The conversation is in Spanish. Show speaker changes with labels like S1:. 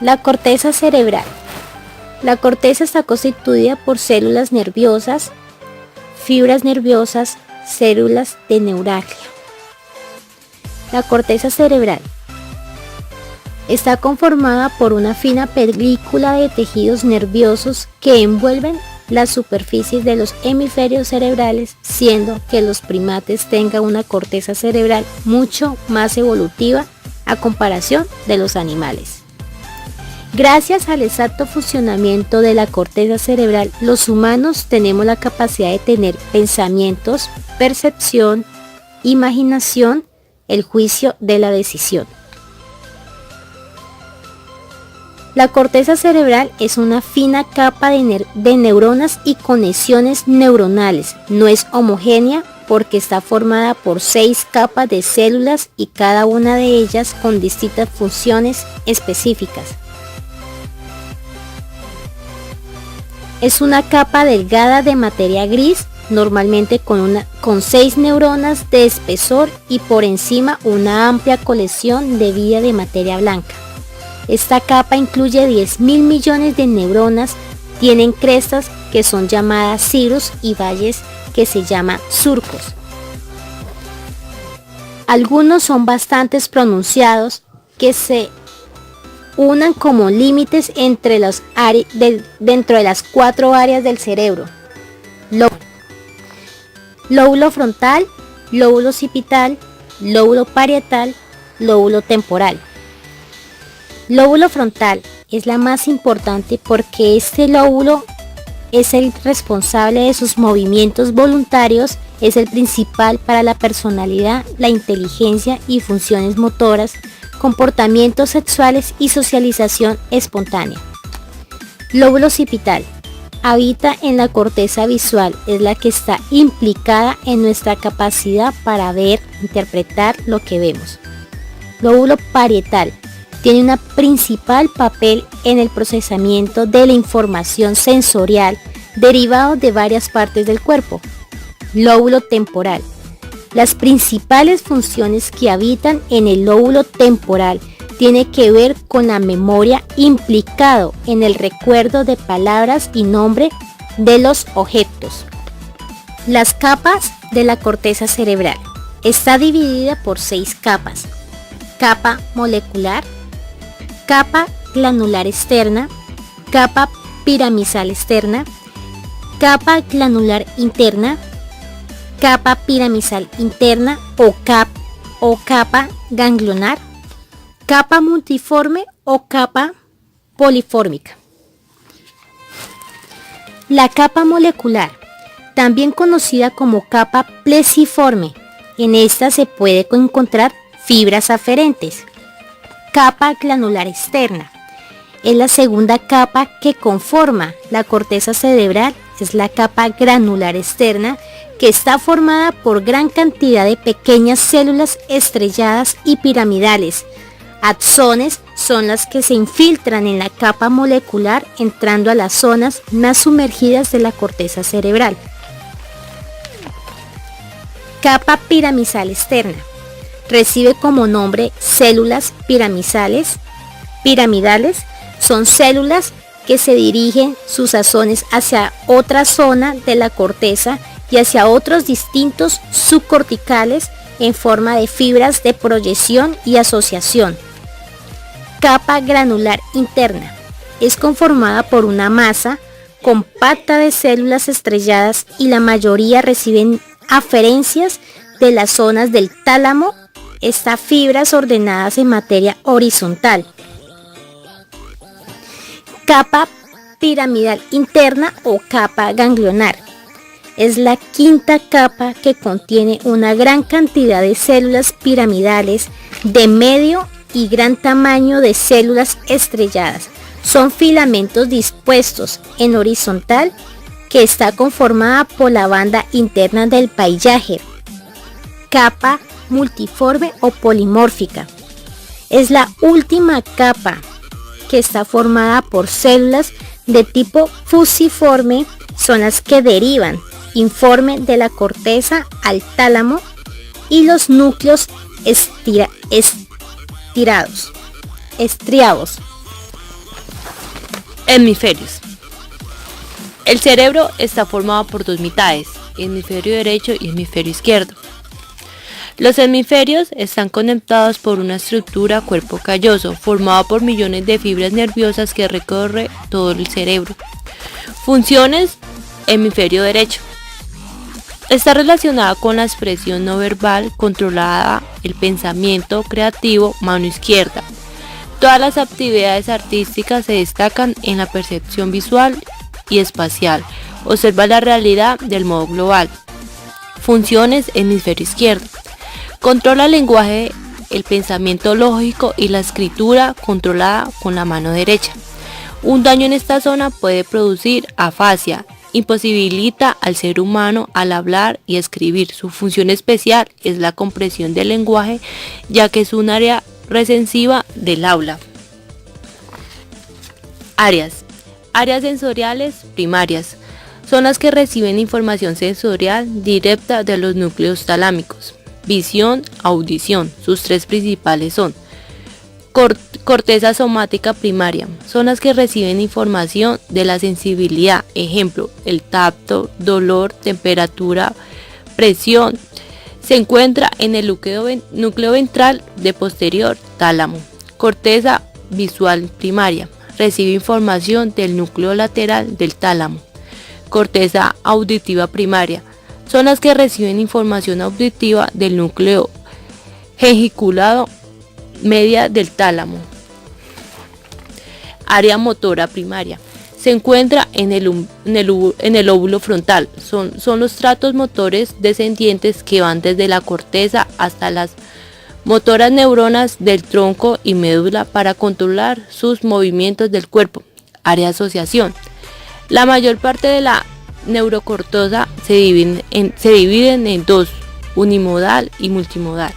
S1: La corteza cerebral. La corteza está constituida por células nerviosas, fibras nerviosas, células de neuralgia. La corteza cerebral está conformada por una fina película de tejidos nerviosos que envuelven las superficies de los hemisferios cerebrales, siendo que los primates tengan una corteza cerebral mucho más evolutiva a comparación de los animales. Gracias al exacto funcionamiento de la corteza cerebral, los humanos tenemos la capacidad de tener pensamientos, percepción, imaginación, el juicio de la decisión. La corteza cerebral es una fina capa de neuronas y conexiones neuronales. No es homogénea porque está formada por 6 capas de células y cada una de ellas con distintas funciones específicas. Es una capa delgada de materia gris, normalmente con 6 neuronas de espesor y por encima una amplia colección de vía de materia blanca. Esta capa incluye 10.000 millones de neuronas, tienen crestas que son llamadas cirrus y valles que se llaman surcos. Algunos son bastante pronunciados que se unan como límites entre dentro de las 4 áreas del cerebro: lóbulo frontal, lóbulo occipital, lóbulo parietal, lóbulo temporal. Lóbulo frontal es la más importante porque este lóbulo es el responsable de sus movimientos voluntarios, es el principal para la personalidad, la inteligencia y funciones motoras, comportamientos sexuales y socialización espontánea. Lóbulo occipital habita en la corteza visual, es la que está implicada en nuestra capacidad para ver, interpretar lo que vemos. Lóbulo parietal tiene un principal papel en el procesamiento de la información sensorial derivado de varias partes del cuerpo. Lóbulo temporal. Las principales funciones que habitan en el lóbulo temporal tienen que ver con la memoria, implicado en el recuerdo de palabras y nombre de los objetos. Las capas de la corteza cerebral. Está dividida por 6 capas. Capa molecular, capa granular externa, capa piramidal externa, capa granular interna, capa piramidal interna o capa ganglionar, capa multiforme o capa polifórmica. La capa molecular, también conocida como capa plexiforme, en esta se puede encontrar fibras aferentes. Capa granular externa es la segunda capa que conforma la corteza cerebral, es la capa granular externa que está formada por gran cantidad de pequeñas células estrelladas y piramidales. Axones son las que se infiltran en la capa molecular entrando a las zonas más sumergidas de la corteza cerebral. Capa piramidal externa recibe como nombre células piramidales. Son células que se dirigen sus axones hacia otra zona de la corteza y hacia otros distintos subcorticales en forma de fibras de proyección y asociación. Capa granular interna es conformada por una masa compacta de células estrelladas y la mayoría reciben aferencias de las zonas del tálamo. Estas fibras ordenadas en materia horizontal. Capa piramidal interna o capa ganglionar. Es la quinta capa que contiene una gran cantidad de células piramidales de medio y gran tamaño de células estrelladas. Son filamentos dispuestos en horizontal que está conformada por la banda interna del Peyerger. Capa multiforme o polimórfica. Es la última capa que está formada por células de tipo fusiforme, son las que derivan informe de la corteza al tálamo y los núcleos estriados.
S2: Hemisferios. El cerebro está formado por dos mitades, hemisferio derecho y hemisferio izquierdo. Los hemisferios están conectados por una estructura cuerpo calloso, formado por millones de fibras nerviosas que recorre todo el cerebro. Funciones: hemisferio derecho. Está relacionada con la expresión no verbal, controlada el pensamiento creativo, mano izquierda. Todas las actividades artísticas se destacan en la percepción visual y espacial. Observa la realidad del modo global. Funciones: hemisferio izquierdo. Controla el lenguaje, el pensamiento lógico y la escritura, controlada con la mano derecha. Un daño en esta zona puede producir afasia. Imposibilita al ser humano al hablar y escribir. Su función especial es la comprensión del lenguaje, ya que es un área recensiva del aula. Áreas sensoriales primarias. Son las que reciben información sensorial directa de los núcleos talámicos. Visión, audición. Sus tres principales son: corteza somática primaria. Son las que reciben información de la sensibilidad. Ejemplo: el tacto, dolor, temperatura, presión. Se encuentra en el núcleo ventral de posterior tálamo. Corteza visual primaria. Recibe información del núcleo lateral del tálamo. Corteza auditiva primaria. Son las que reciben información auditiva del núcleo geniculado media del tálamo. Área motora primaria. Se encuentra en el lóbulo frontal. Son los tractos motores descendientes que van desde la corteza hasta las motoras neuronas del tronco y médula para controlar sus movimientos del cuerpo. Área de asociación. La mayor parte de la neurocorteza se dividen en dos: unimodal y multimodal.